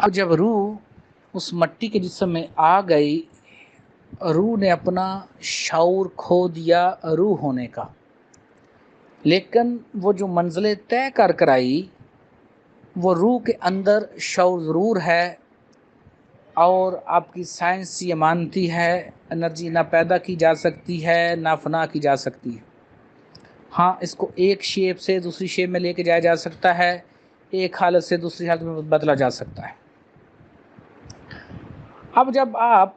اب جب روح اس مٹی کے جسم میں آ گئی، روح نے اپنا شعور کھو دیا روح ہونے کا، لیکن وہ جو منزلیں طے کر کر آئی وہ روح کے اندر شعور ضرور ہے، اور آپ کی سائنس یہ مانتی ہے انرجی نہ پیدا کی جا سکتی ہے نہ فنا کی جا سکتی ہے۔ ہاں، اس کو ایک شیپ سے دوسری شیپ میں لے کے جایا جا سکتا ہے، ایک حالت سے دوسری حالت میں بدلا جا سکتا ہے۔ اب جب آپ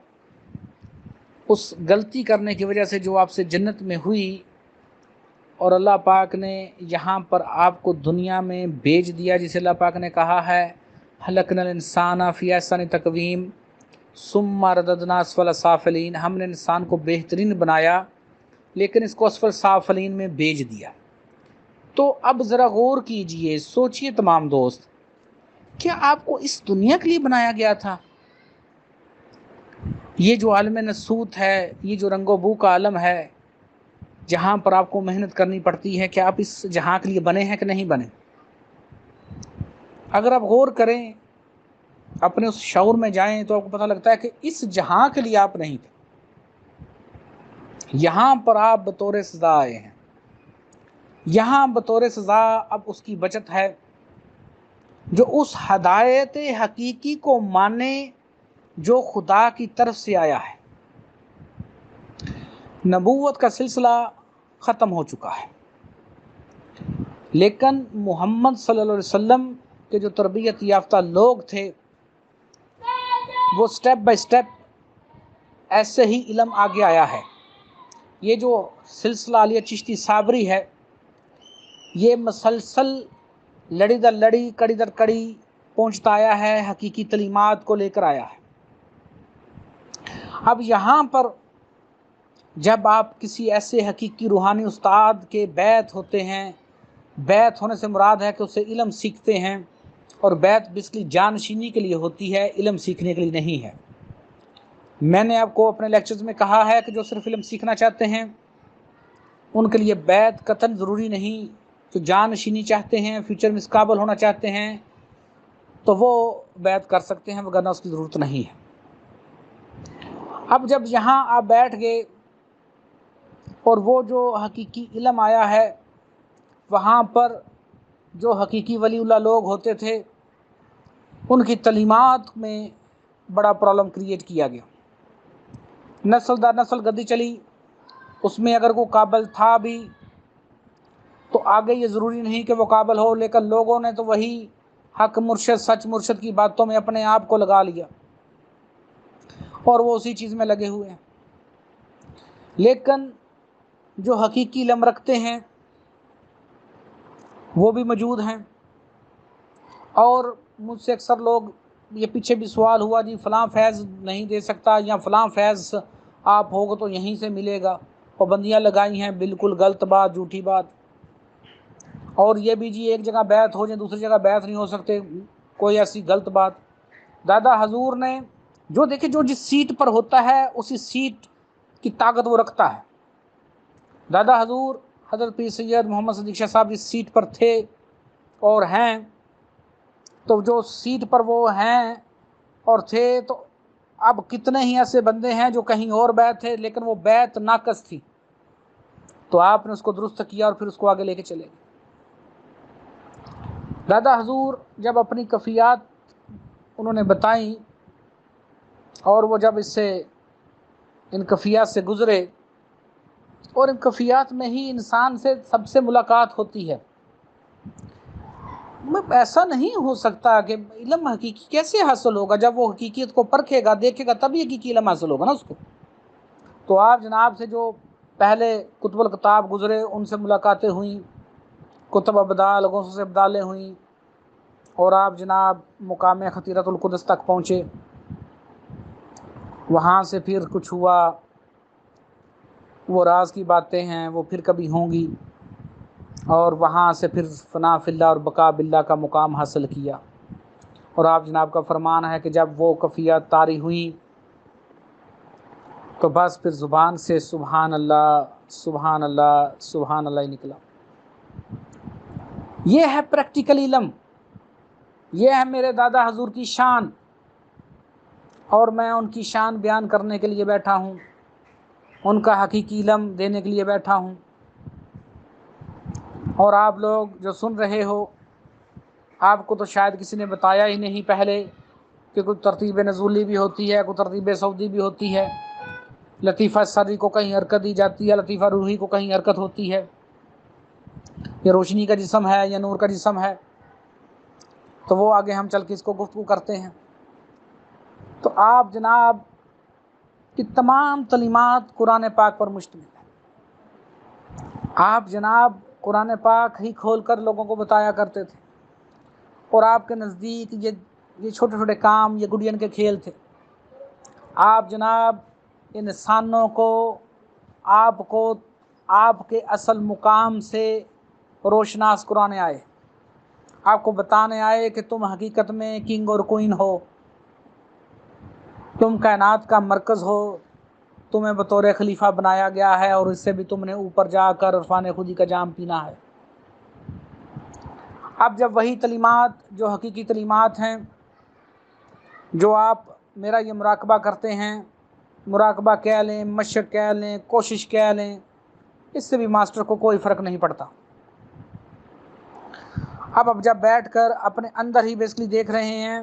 اس غلطی کرنے کی وجہ سے جو آپ سے جنت میں ہوئی اور اللہ پاک نے یہاں پر آپ کو دنیا میں بھیج دیا، جسے اللہ پاک نے کہا ہے خلقنا الانسان فی احسن تقویم ثم رددنا اسفل سافلین، ہم نے انسان کو بہترین بنایا لیکن اس کو اسفل سافلین میں بھیج دیا۔ تو اب ذرا غور کیجئے، سوچئے تمام دوست، کیا آپ کو اس دنیا کے لیے بنایا گیا تھا؟ یہ جو عالم نسوت ہے، یہ جو رنگ و بو کا عالم ہے، جہاں پر آپ کو محنت کرنی پڑتی ہے، کیا آپ اس جہاں کے لیے بنے ہیں کہ نہیں بنے؟ اگر آپ غور کریں، اپنے اس شعور میں جائیں تو آپ کو پتہ لگتا ہے کہ اس جہاں کے لیے آپ نہیں تھے، یہاں پر آپ بطور سزا آئے ہیں۔ یہاں بطور سزا اب اس کی بچت ہے جو اس ہدایت حقیقی کو مانے جو خدا کی طرف سے آیا ہے۔ نبوت کا سلسلہ ختم ہو چکا ہے، لیکن محمد صلی اللہ علیہ وسلم کے جو تربیت یافتہ لوگ تھے وہ سٹیپ بائی سٹیپ ایسے ہی علم آگے آیا ہے۔ یہ جو سلسلہ علی چشتی صابری ہے، یہ مسلسل لڑی در لڑی کڑی در کڑی پہنچتا آیا ہے، حقیقی تعلیمات کو لے کر آیا ہے۔ اب یہاں پر جب آپ کسی ایسے حقیقی روحانی استاد کے بیعت ہوتے ہیں، بیعت ہونے سے مراد ہے کہ اس سے علم سیکھتے ہیں، اور بیعت بیسکلی جانشینی کے لیے ہوتی ہے، علم سیکھنے کے لیے نہیں ہے۔ میں نے آپ کو اپنے لیکچرز میں کہا ہے کہ جو صرف علم سیکھنا چاہتے ہیں ان کے لیے بیعت قطعاً ضروری نہیں، جو جانشینی چاہتے ہیں، فیوچر میں اس قابل ہونا چاہتے ہیں تو وہ بیعت کر سکتے ہیں، وگرنہ اس کی ضرورت نہیں ہے۔ اب جب یہاں آپ بیٹھ گئے اور وہ جو حقیقی علم آیا ہے، وہاں پر جو حقیقی ولی اللہ لوگ ہوتے تھے ان کی تعلیمات میں بڑا پرابلم کریٹ کیا گیا۔ نسل در نسل گدی چلی، اس میں اگر کوئی قابل تھا بھی تو آگے یہ ضروری نہیں کہ وہ قابل ہو، لیکن لوگوں نے تو وہی حق مرشد سچ مرشد کی باتوں میں اپنے آپ کو لگا لیا اور وہ اسی چیز میں لگے ہوئے ہیں۔ لیکن جو حقیقی علم رکھتے ہیں وہ بھی موجود ہیں، اور مجھ سے اکثر لوگ، یہ پیچھے بھی سوال ہوا جی فلاں فیض نہیں دے سکتا یا فلاں فیض آپ ہوگا تو یہیں سے ملے گا، پابندیاں لگائی ہیں، بالکل غلط بات، جھوٹی بات۔ اور یہ بھی جی ایک جگہ بیعت ہو جائے دوسری جگہ بیعت نہیں ہو سکتے، کوئی ایسی غلط بات۔ دادا حضور نے جو دیکھے، جو جس سیٹ پر ہوتا ہے اسی سیٹ کی طاقت وہ رکھتا ہے۔ دادا حضور حضرت پیر سید محمد صدیق شاہ صاحب جس سیٹ پر تھے اور ہیں، تو جو سیٹ پر وہ ہیں اور تھے، تو اب کتنے ہی ایسے بندے ہیں جو کہیں اور بیعت تھے لیکن وہ بیعت ناقص تھی، تو آپ نے اس کو درست کیا اور پھر اس کو آگے لے کے چلے گئے۔ دادا حضور جب اپنی کفیات انہوں نے بتائیں اور وہ جب اس سے ان کفیات سے گزرے، اور ان کفیات میں ہی انسان سے سب سے ملاقات ہوتی ہے۔ ایسا نہیں ہو سکتا کہ علم حقیقی کیسے حاصل ہوگا؟ جب وہ حقیقیت کو پرکھے گا، دیکھے گا، تبھی حقیقی علم حاصل ہوگا نا اس کو۔ تو آپ جناب سے جو پہلے کتب الکتاب گزرے ان سے ملاقاتیں ہوئیں، کتب ابدال غوث سے ابدالیں ہوئیں، اور آپ جناب مقام خطیرت القدس تک پہنچے، وہاں سے پھر کچھ ہوا، وہ راز کی باتیں ہیں وہ پھر کبھی ہوں گی، اور وہاں سے پھر فنا فی اللہ اور بقا باللہ کا مقام حاصل کیا۔ اور آپ جناب کا فرمان ہے کہ جب وہ کفیات طاری ہوئیں تو بس پھر زبان سے سبحان اللہ سبحان اللہ سبحان اللہ ہی نکلا۔ یہ ہے پریکٹیکل علم۔ یہ ہے میرے دادا حضور کی شان، اور میں ان کی شان بیان کرنے کے لیے بیٹھا ہوں، ان کا حقیقی علم دینے کے لیے بیٹھا ہوں۔ اور آپ لوگ جو سن رہے ہو، آپ کو تو شاید کسی نے بتایا ہی نہیں پہلے کہ کوئی ترتیب نزولی بھی ہوتی ہے، کوئی ترتیب سعودی بھی ہوتی ہے، لطیفہ سری کو کہیں حرکت دی جاتی ہے، لطیفہ روحی کو کہیں حرکت ہوتی ہے، یہ روشنی کا جسم ہے یا نور کا جسم ہے، تو وہ آگے ہم چل کے اس کو گفتگو کرتے ہیں۔ تو آپ جناب کی تمام تعلیمات قرآن پاک پر مشتمل ہے۔ آپ جناب قرآن پاک ہی کھول کر لوگوں کو بتایا کرتے تھے، اور آپ کے نزدیک یہ چھوٹے چھوٹے کام یہ گڈین کے کھیل تھے۔ آپ جناب انسانوں کو آپ کے اصل مقام سے روشناس کرانے آئے، آپ کو بتانے آئے کہ تم حقیقت میں کنگ اور کوئن ہو، تم کائنات کا مرکز ہو، تمہیں بطور خلیفہ بنایا گیا ہے، اور اس سے بھی تم نے اوپر جا کر عرفان خودی کا جام پینا ہے۔ اب جب وہی تعلیمات جو حقیقی تعلیمات ہیں، جو آپ میرا یہ مراقبہ کرتے ہیں، مراقبہ کہہ لیں، مشق کہہ لیں، کوشش کہہ لیں، اس سے بھی ماسٹر کو کوئی فرق نہیں پڑتا۔ اب جب بیٹھ کر اپنے اندر ہی بیسکلی دیکھ رہے ہیں،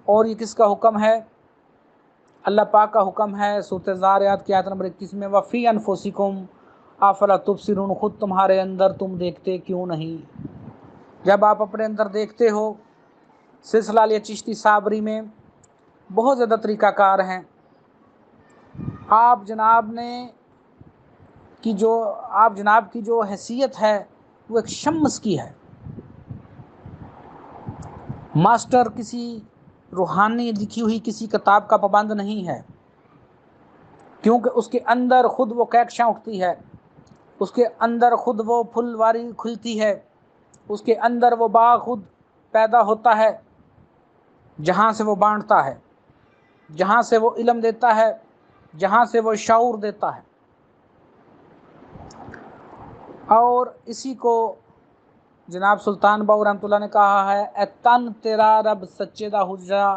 اور یہ کس کا حکم ہے؟ اللہ پاک کا حکم ہے۔ سورۃ ذاریات کی آیت نمبر 21 میں وَفِي أَنفُسِكُمْ أَفَلَا تُبْصِرُونَ، خود تمہارے اندر تم دیکھتے کیوں نہیں؟ جب آپ اپنے اندر دیکھتے ہو، سلسلہ علیہ چشتی صابری میں بہت زیادہ طریقہ کار ہیں۔ آپ جناب کی جو حیثیت ہے وہ ایک شمس کی ہے۔ ماسٹر کسی روحانی لکھی ہوئی کسی کتاب کا پابند نہیں ہے، کیونکہ اس کے اندر خود وہ کہکشاں اٹھتی ہے، اس کے اندر خود وہ پھلواری کھلتی ہے، اس کے اندر وہ باغ خود پیدا ہوتا ہے، جہاں سے وہ بانٹتا ہے، جہاں سے وہ علم دیتا ہے، جہاں سے وہ شعور دیتا ہے۔ اور اسی کو جناب سلطان باؤ رحمۃ اللہ نے کہا ہے، اے تن تیرا رب سچے دا حجرا،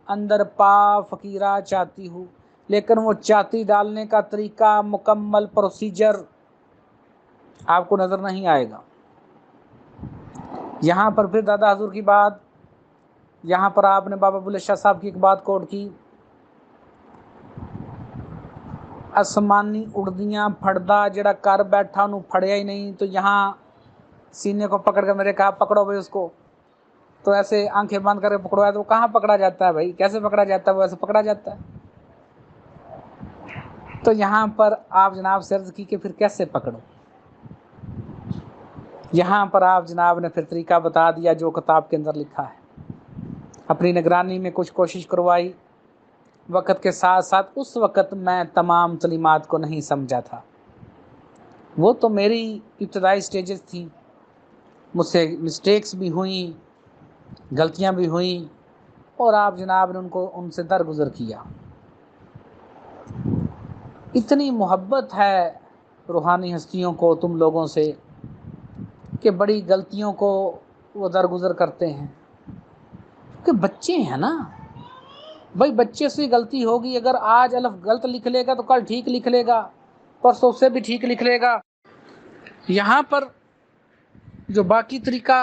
اندر پا فقیرہ چاہتی ہوں، لیکن وہ چاتی ڈالنے کا طریقہ، مکمل پروسیجر آپ کو نظر نہیں آئے گا۔ یہاں پر پھر دادا حضور کی بات، یہاں پر آپ نے بابا بلے شاہ صاحب کی ایک بات کوٹ کی، آسمانی اڑدیاں پھڑدا جڑا کر بیٹھا انہوں پھڑیا ہی نہیں۔ تو یہاں سینے کو پکڑ کر میرے کہا پکڑو بھائی اس کو، تو ایسے آنکھیں بند کر کے پکڑوایا، تو وہ کہاں پکڑا جاتا ہے بھائی؟ کیسے پکڑا جاتا ہے؟ وہ ایسے پکڑا جاتا ہے۔ تو یہاں پر آپ جناب سے عرض کی کہ پھر کیسے پکڑو؟ یہاں پر آپ جناب نے پھر طریقہ بتا دیا جو کتاب کے اندر لکھا ہے۔ اپنی نگرانی میں کچھ کوشش کروائی، وقت کے ساتھ ساتھ اس وقت میں تمام تعلیمات کو نہیں سمجھا تھا، وہ تو میری ابتدائی سٹیجز تھیں، مجھ سے مسٹیکس بھی ہوئیں، غلطیاں بھی ہوئیں، اور آپ جناب نے ان سے درگزر کیا۔ اتنی محبت ہے روحانی ہستیوں کو تم لوگوں سے کہ بڑی غلطیوں کو وہ درگزر کرتے ہیں، کہ بچے ہیں نا بھائی، بچے سے غلطی ہوگی، اگر آج الف غلط لکھ لے گا تو کل ٹھیک لکھ لے گا، پرسوں سے بھی ٹھیک لکھ لے گا۔ یہاں پر جو باقی طریقہ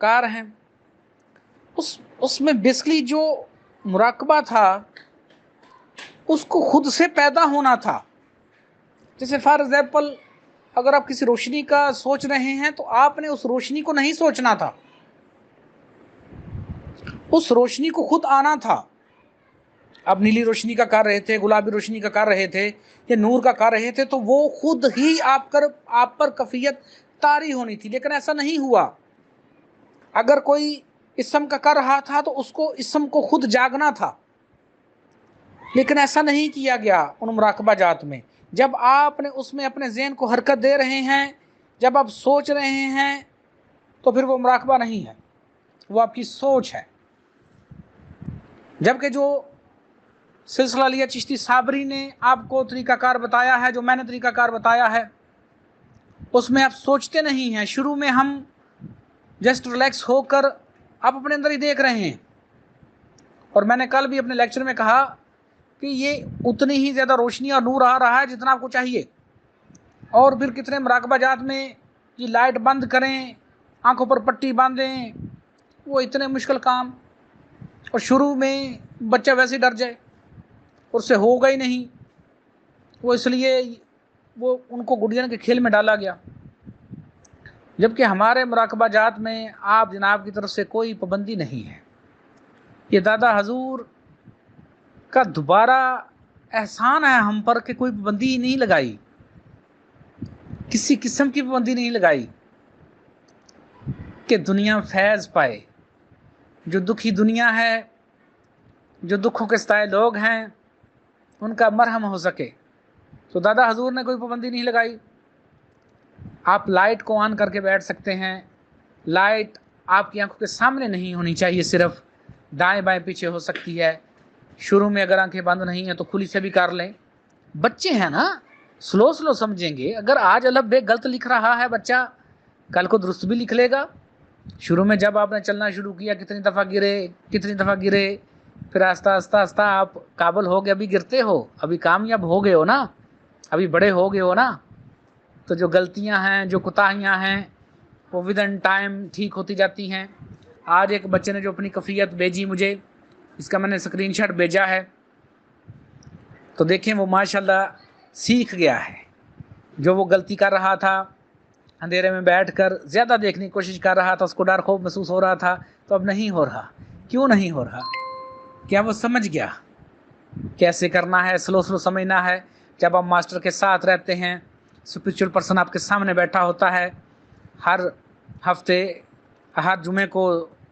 کار ہیں، اس میں بیسکلی جو مراقبہ تھا اس کو خود سے پیدا ہونا تھا۔ جیسے فار ایگزامپل اگر آپ کسی روشنی کا سوچ رہے ہیں تو آپ نے اس روشنی کو نہیں سوچنا تھا، اس روشنی کو خود آنا تھا۔ آپ نیلی روشنی کا کر رہے تھے، گلابی روشنی کا کر رہے تھے، یا نور کا کر رہے تھے، تو وہ خود ہی آپ پر کفیت طاری ہونی تھی، لیکن ایسا نہیں ہوا۔ اگر کوئی اسم کا کر رہا تھا تو اس کو اسم کو خود جاگنا تھا، لیکن ایسا نہیں کیا گیا ان مراقبہ جات میں۔ جب آپ نے اس میں اپنے ذہن کو حرکت دے رہے ہیں، جب آپ سوچ رہے ہیں، تو پھر وہ مراقبہ نہیں ہے، وہ آپ کی سوچ ہے۔ جبکہ جو سلسلہ علیہ چشتی صابری نے آپ کو طریقہ کار بتایا ہے، جو میں نے طریقہ کار بتایا ہے، اس میں آپ سوچتے نہیں ہیں۔ شروع میں ہم جسٹ ریلیکس ہو کر आप अपने अंदर ही देख रहे हैं। और मैंने कल भी अपने लेक्चर में कहा कि ये उतनी ही ज़्यादा रोशनी और नूर आ रहा है जितना आपको चाहिए। और फिर कितने मुराकबा जात में ये लाइट बंद करें, आंखों पर पट्टी बांधें, वो इतने मुश्किल काम। और शुरू में बच्चा वैसे ही डर जाए, उससे होगा ही नहीं, वो इसलिए वो उनको गुड़ियन के खेल में डाला गया। जबकि हमारे मुराकबा जात में आप जनाब की तरफ से कोई पाबंदी नहीं है। ये दादा हजूर का दोबारा एहसान है हम पर कि कोई पाबंदी ही नहीं लगाई, किसी किस्म की पाबंदी नहीं लगाई कि दुनिया फैज़ पाए। जो दुखी दुनिया है, जो दुखों के सताए लोग हैं, उनका मरहम हो सके। तो दादा हजूर ने कोई पाबंदी नहीं लगाई। आप लाइट को ऑन करके बैठ सकते हैं। लाइट आपकी आंखों के सामने नहीं होनी चाहिए, सिर्फ दाएं बाएं पीछे हो सकती है। शुरू में अगर आंखें बंद नहीं है तो खुली से भी कर लें। बच्चे हैं ना, स्लो स्लो समझेंगे। अगर आज अलग बे गलत लिख रहा है बच्चा, कल को दुरुस्त भी लिख लेगा। शुरू में जब आपने चलना शुरू किया, कितनी दफ़ा गिरे, फिर आस्ता आस्ता आस्ता आप काबिल हो गए। अभी गिरते हो, अभी कामयाब हो गए हो ना, अभी बड़े हो गए हो ना। तो जो गलतियां हैं, जो कोताहियां हैं, वो विद इन टाइम ठीक होती जाती हैं। आज एक बच्चे ने जो अपनी कैफियत भेजी मुझे, इसका मैंने स्क्रीनशॉट भेजा है, तो देखें वो माशाल्लाह सीख गया है। जो वो गलती कर रहा था, अंधेरे में बैठकर ज़्यादा देखने की कोशिश कर रहा था, उसको डर खौफ महसूस हो रहा था, तो अब नहीं हो रहा। क्यों नहीं हो रहा? क्या वो समझ गया कैसे करना है, स्लो स्लो समझना है। जब आप मास्टर के साथ रहते हैं, स्पिरिचुअल पर्सन आपके सामने बैठा होता है, हर हफ्ते हर जुमे को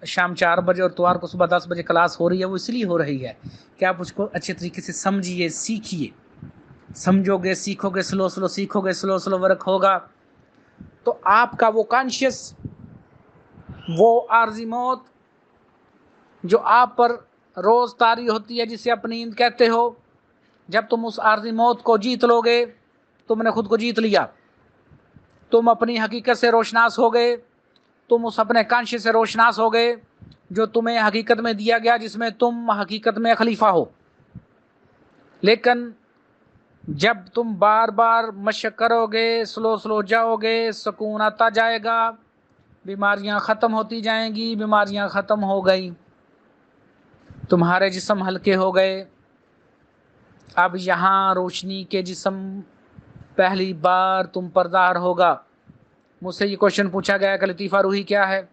शाम 4 बजे और इतवार को सुबह 10 बजे क्लास हो रही है। वो इसलिए हो रही है कि आप उसको अच्छे तरीके से समझिए, सीखिए। समझोगे, सीखोगे, स्लो स्लो सीखोगे, स्लो स्लो वर्क होगा, तो आपका वो कॉन्शियस, वो आर्जी मौत जो आप पर रोज़ तारी होती है, जिसे आप नींद कहते हो, जब तुम उस आर्जी मौत को जीत लोगे, तुमने खुद को जीत लिया। तुम अपनी हकीकत से रोशनास हो गए, तुम उस अपने कॉन्शियस से रोशनास हो गए जो तुम्हें हकीकत में दिया गया, जिसमें तुम हकीकत में खलीफा हो। लेकिन जब तुम बार बार मशक करोगे, स्लो स्लो जाओगे, सुकून आता जाएगा, बीमारियां ख़त्म होती जाएंगी। बीमारियां ख़त्म हो गई, तुम्हारे जिस्म हल्के हो गए। अब यहाँ रोशनी के जिस्म पहली बार तुम पर ज़ाहिर होगा। मुझसे ये क्वेश्चन पूछा गया कि लतीफ़ा रूही क्या है?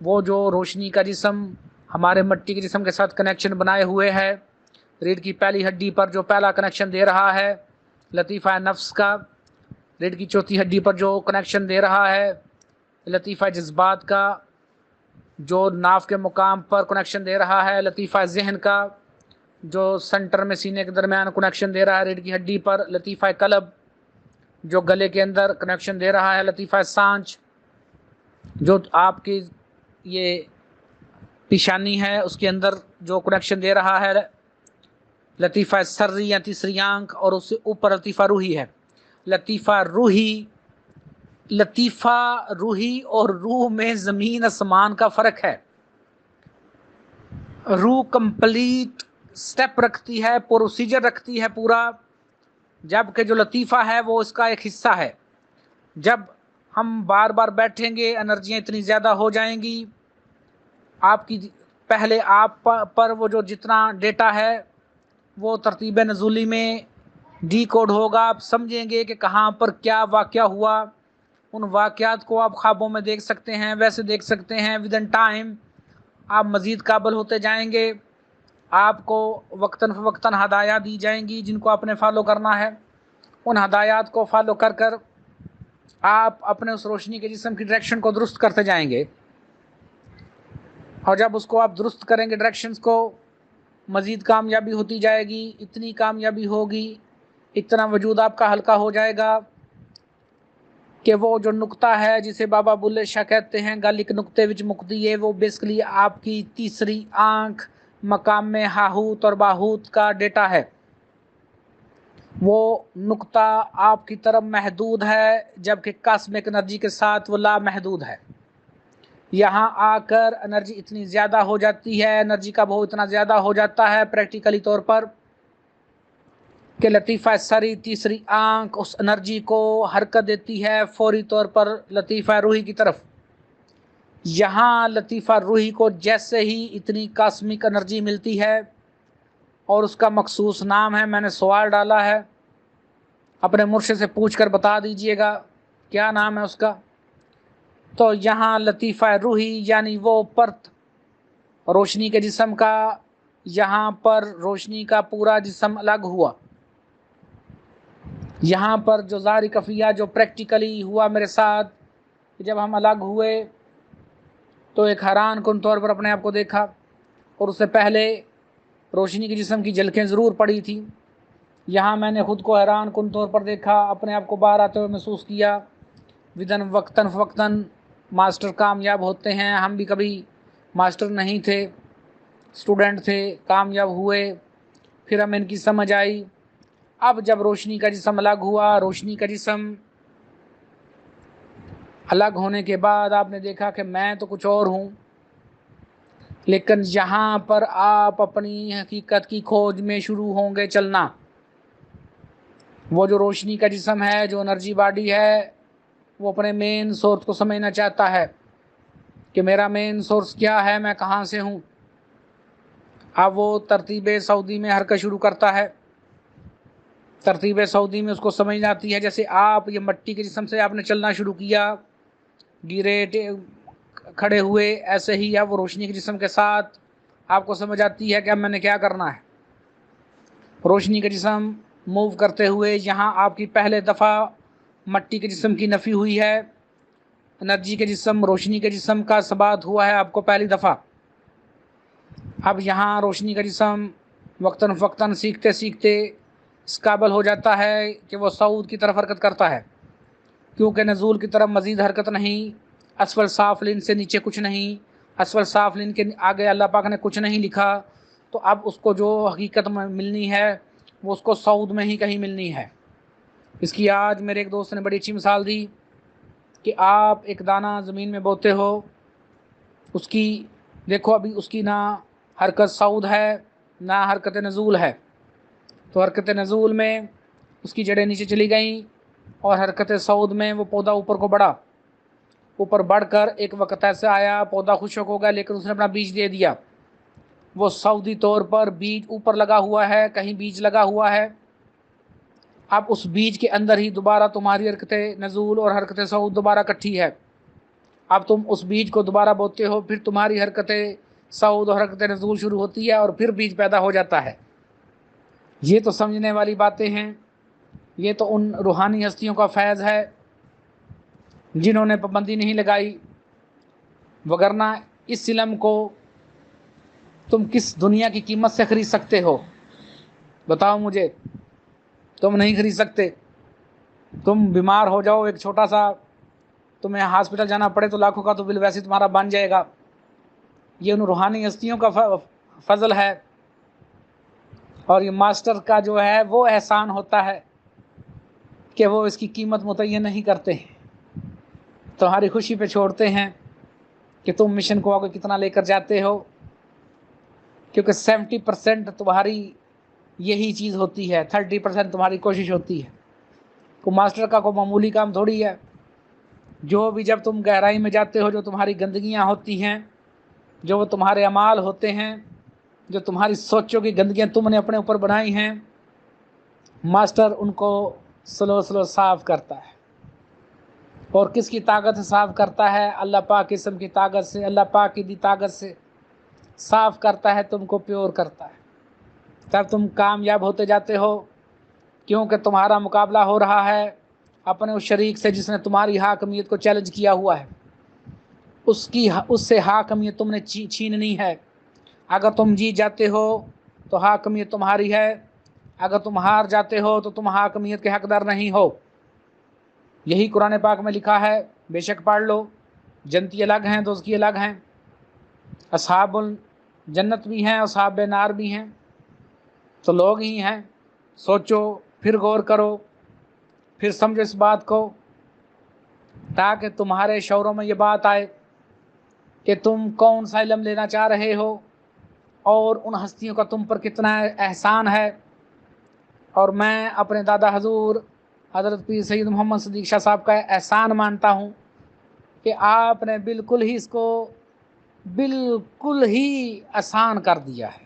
वो जो रोशनी का जिस्म हमारे मिट्टी के जिस्म के साथ कनेक्शन बनाए हुए है, रीढ़ की पहली हड्डी पर जो पहला कनेक्शन दे रहा है, लतीफ़ा नफ्स का। रीढ़ की चौथी हड्डी पर जो कनेक्शन दे रहा है, लतीफ़ा जज्बात का। जो नाफ के मुकाम पर कनेक्शन दे रहा है, लतीफ़ा जहन का। जो सेंटर में सीने के दरमियान कनेक्शन दे रहा है रीढ़ की हड्डी पर, लतीफ़ा कलब। जो गले के अंदर कनेक्शन दे रहा है, लतीफ़ा सांच। जो आपकी ये पेशानी है उसके अंदर जो कनेक्शन दे रहा है, लतीफ़ा सर्री या तीसरी आंख। और उससे ऊपर लतीफ़ा रूही है। लतीफ़ा रूही और रूह में ज़मीन आसमान का फ़र्क है। रूह कंप्लीट स्टेप रखती है, प्रोसीजर रखती है पूरा, जबकि जो लतीफ़ा है वो इसका एक हिस्सा है। जब हम बार बार बैठेंगे, एनर्जियाँ इतनी ज़्यादा हो जाएंगी आपकी, पहले आप पर वो जो जितना डेटा है वो तरतीब नज़ूली में डी कोड होगा। आप समझेंगे कि कहाँ पर क्या वाक़या हुआ। उन वाक़यात को आप ख्वाबों में देख सकते हैं, वैसे देख सकते हैं। विद इन टाइम आप मज़ीद काबिल होते जाएंगे। आपको वक्तन फ़वक्तन हदायत दी जाएंगी जिनको आपने फॉलो करना है। उन हदायत को फॉलो कर कर आप अपने उस रोशनी के जिस्म की डायरेक्शन को दुरुस्त करते जाएंगे। और जब उसको आप दुरुस्त करेंगे डायरेक्शंस को, मज़ीद कामयाबी होती जाएगी। इतनी कामयाबी होगी, इतना वजूद आपका हल्का हो जाएगा कि वो जो नुक्ता है जिसे बाबा बुल्ले शाह कहते हैं गालिक नुक्ते विच मुक्ति है, वो बेसिकली आपकी तीसरी आंख मकाम में हाहूत और बाहूत का डेटा है। वो नुक्ता आपकी तरफ महदूद है, जबकि कास्मिक एनर्जी के साथ वो ला महदूद है। यहाँ आकर एनर्जी इतनी ज़्यादा हो जाती है, एनर्जी का बहाव इतना ज़्यादा हो जाता है प्रैक्टिकली तौर पर कि लतीफ़ा सरी तीसरी आंख उस एनर्जी को हरकत देती है फौरी तौर पर लतीफ़ा रूही की तरफ। यहाँ लतीफ़ा रूही को जैसे ही इतनी कास्मिक एनर्जी मिलती है और उसका मखसूस नाम है, मैंने सवाल डाला है, अपने मुर्शिद से पूछ कर बता दीजिएगा क्या नाम है उसका। तो यहाँ लतीफ़ा रूही यानी वो परत रोशनी के जिस्म का, यहाँ पर रोशनी का पूरा जिस्म अलग हुआ। यहाँ पर जो ज़ारी कफ़िया जो प्रैक्टिकली हुआ मेरे साथ, जब हम अलग हुए तो एक हैरान कुन तौर पर अपने आप को देखा, और उससे पहले रोशनी के जिस्म की झलकें ज़रूर पड़ी थी। यहाँ मैंने ख़ुद को हैरान कुन तौर पर देखा, अपने आप को बाहर आते हुए महसूस किया। विदन वक्तन फ़वक्तन मास्टर कामयाब होते हैं, हम भी कभी मास्टर नहीं थे, स्टूडेंट थे, कामयाब हुए, फिर हमें इनकी समझ आई। अब जब रोशनी का जिस्म अलग हुआ, रोशनी का जिस्म अलग होने के बाद आपने देखा कि मैं तो कुछ और हूँ, लेकिन यहाँ पर आप अपनी हकीकत की खोज में शुरू होंगे चलना। वो जो रोशनी का जिस्म है, जो एनर्जी बॉडी है, वो अपने मेन सोर्स को समझना चाहता है कि मेरा मेन सोर्स क्या है, मैं कहाँ से हूँ। अब वो तरतीब सऊदी में हरकत शुरू करता है। तरतीब सऊदी में उसको समझ आती है, जैसे आप ये मट्टी के जिस्म से आपने चलना शुरू किया, गिरे खड़े हुए, ऐसे ही अब वो रोशनी के जिस्म के साथ आपको समझ आती है कि अब मैंने क्या करना है। रोशनी के जिस्म मूव करते हुए यहाँ आपकी पहले दफ़ा मट्टी के जिस्म की नफ़ी हुई है, एनर्जी के जिस्म रोशनी के जिस्म का सबात हुआ है आपको पहली दफ़ा। अब यहाँ रोशनी का जिस्म वक्तन फ़वक्तन सीखते सीखते इस काबिल हो जाता है कि वो सऊद की तरफ हरकत करता है, क्योंकि नज़ूल की तरफ मज़ीद हरकत नहीं, असफल साफलिन से नीचे कुछ नहीं, असफल साफलिन के आगे अल्लाह पाक ने कुछ नहीं लिखा। तो अब उसको जो हकीकत में मिलनी है वो उसको सऊद में ही कहीं मिलनी है। इसकी आज मेरे एक दोस्त ने बड़ी अच्छी मिसाल दी कि आप एक दाना ज़मीन में बोते हो, उसकी देखो अभी उसकी ना हरकत सऊद है ना हरकत नज़ूल है। तो हरकत नज़ूल में उसकी जड़ें नीचे चली गईं और हरकत सऊद में वो पौधा ऊपर को बढ़ा। ऊपर बढ़कर एक वक्त ऐसे आया पौधा खुशक हो गया, लेकिन उसने अपना बीज दे दिया। वो सऊदी तौर पर बीज ऊपर लगा हुआ है, कहीं बीज लगा हुआ है। अब उस बीज के अंदर ही दोबारा तुम्हारी हरकत नज़ूल और हरकत सऊद दोबारा इकट्ठी है। अब तुम उस बीज को दोबारा बोते हो, फिर तुम्हारी हरकत सऊद और हरकत नज़ूल शुरू होती है और फिर बीज पैदा हो जाता है। ये तो समझने वाली बातें हैं, ये तो उन रूहानी हस्तियों का फैज़ है जिन्होंने पाबंदी नहीं लगाई, वगरना इस इल्म को तुम किस दुनिया की कीमत से ख़रीद सकते हो, बताओ मुझे। तुम नहीं खरीद सकते। तुम बीमार हो जाओ, एक छोटा सा तुम्हें हॉस्पिटल जाना पड़े तो लाखों का तो बिल वैसे तुम्हारा बन जाएगा। ये उन रूहानी हस्तियों का फजल है, और ये मास्टर का जो है वो एहसान होता है कि वो इसकी कीमत मुतय्यन नहीं करते, तुम्हारी खुशी पे छोड़ते हैं कि तुम मिशन को आगे कितना लेकर जाते हो, क्योंकि 70% तुम्हारी यही चीज़ होती है, 30% तुम्हारी कोशिश होती है। तो मास्टर का कोई मामूली काम थोड़ी है। जो भी जब तुम गहराई में जाते हो, जो तुम्हारी गंदगियाँ होती हैं, जो वो तुम्हारे अमाल होते हैं, जो तुम्हारी सोचों की गंदगियाँ तुमने अपने ऊपर बनाई हैं, मास्टर उनको स्लो स्लो साफ़ करता है। और किसकी ताकत से साफ़ करता है? अल्लाह पाक की किस्म की ताकत से, अल्लाह पाक की दी ताकत से साफ़ करता है, तुमको प्योर करता है। तब तुम कामयाब होते जाते हो, क्योंकि तुम्हारा मुकाबला हो रहा है अपने उस शरीक से जिसने तुम्हारी हाकमियत को चैलेंज किया हुआ है। उससे हाकमियत तुमने छीननी है। अगर तुम जीत जाते हो तो हाकमियत तुम्हारी है, अगर तुम हार जाते हो तो तुम हाकमियत के हकदार नहीं हो। यही कुरान पाक में लिखा है, बेशक पढ़ लो। जन्नती अलग हैं, दोज़खी अलग हैं, अस्हाबुल जन्नत भी हैं, अस्हाब नार भी हैं, तो लोग ही हैं। सोचो, फिर गौर करो, फिर समझो इस बात को, ताकि तुम्हारे शौरों में ये बात आए کہ تم کون سا علم لینا چاہ رہے ہو اور ان ہستیوں کا تم پر کتنا احسان ہے، اور میں اپنے دادا حضور حضرت پیر سید محمد صدیق شاہ صاحب کا احسان مانتا ہوں کہ آپ نے بالکل ہی اس کو بالکل ہی آسان کر دیا ہے۔